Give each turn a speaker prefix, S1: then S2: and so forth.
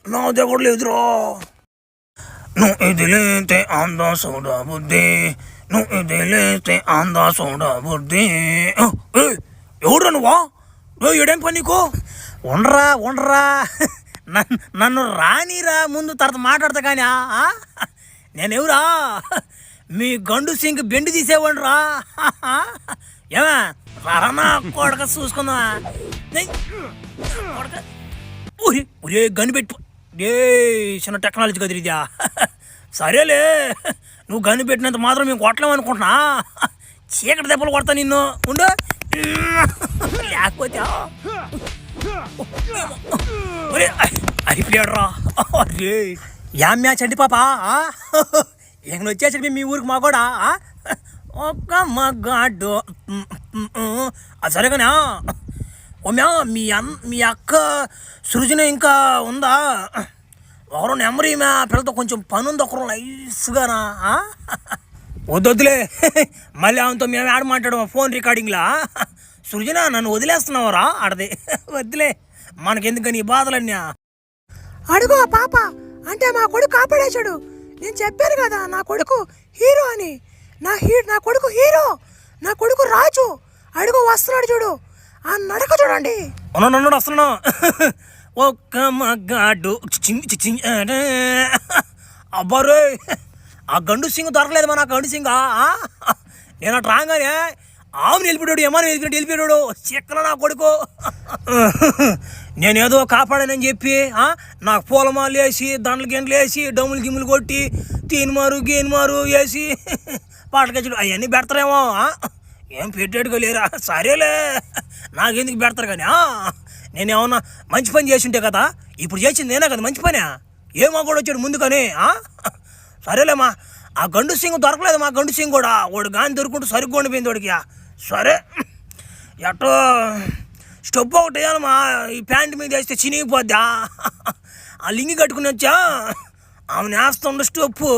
S1: నా దగ్గర లేదురా. నువ్వు ఇది లేతే అందా సోడా బుద్ధి, నువ్వు ఇది లేతే అందా సోడా బుద్ధి. ఎవడ్రా నువ్వా? ఏడేం పని నీకు? ఉండరా నన్ను రానిరా, ముందు తర్వాత మాట్లాడతా కానీ. నేనెవరా? మీ గండు సింగ్ బెండి తీసేవాడిరా. ఏమా రానా కొడక చూసుకుందా? ఒరే గన్ను పెట్టు. ఏ చిన్న టెక్నాలజీ కదిరి ఇదా. సరేలే, నువ్వు గన్ను పెట్టినంత మాత్రం మేము కొట్టలేమనుకుంటున్నా. చీకటి దెబ్బలు కొడతా నిన్ను. ఉండు, లేకపోతే అయిపోయాడు రా. అరే యా మ్యాచ్ అండి పాప. ఏం వచ్చేసరికి మీ ఊరికి మా కూడా ఒక్క మగాడు. సరేగానే ఓ మ్యా మీ అక్క సృజన ఇంకా ఉందా? ఒకరు నెంబర్ మ్యా పిల్లతో కొంచెం పని ఉంది, ఒకరు నైస్గానా. వద్దులే, మళ్ళీ ఆమెతో మేము ఆడ మాట్లాడము ఫోన్ రికార్డింగ్లా. సృజన నన్ను వదిలేస్తున్నావరా? ఆడది వద్దులే, మనకెందుకని ఈ బాధలన్నీ.
S2: అడుగు ఆ పాప అంటే మా కొడుకు కాపాడేశాడు. నేను చెప్పాను కదా నా కొడుకు హీరో అని. నా కొడుకు హీరో, నా కొడుకు రాజు. అడుగు వస్తున్నాడు చూడు, ఆ నడక చూడండి.
S1: నన్ను వస్తున్నాను. ఒక్క మగాడు. అబ్బారే, ఆ గండు సింగ్ దొరకలేదు మన గండు సింగ్. నేను అటు రాగానే ఆమెను వెళ్ళిపోయాడు, ఏమని వెళ్ళిపోయాడు. చిక్కన నా కొడుకు. నేనేదో కాపాడానని చెప్పి నాకు పూలమాలు వేసి, దండలు గిండలు వేసి, డమ్ములు గిమ్ములు కొట్టి, గేనుమారు వేసి పాటకెచ్చుడు అవన్నీ పెడతారేమో. ఏం పెట్టాడుగా లేరా? సరేలే, నాకెందుకు పెడతారు కానీ. నేనేమన్నా మంచి పని చేసి ఉంటే కదా, ఇప్పుడు చేసింది నేనే కదా మంచి పని. ఏమో కూడా వచ్చాడు ముందుకని. సరేలేమ్మా, ఆ గండు సింగ్ దొరకలేదు మా గండు సింగ్ కూడా. వాడు గాని దొరుకుంటూ సరిగ్గా ఉండిపోయింది వాడికి. సరే, ఎట్టో స్టెప్ ఒకటి వేయాలమ్మా. ఈ ప్యాంట్ మీద వేస్తే చినిగిపోద్దా? ఆ లింగి కట్టుకుని వచ్చా, ఆమెను వేస్తుండ స్టెప్పు.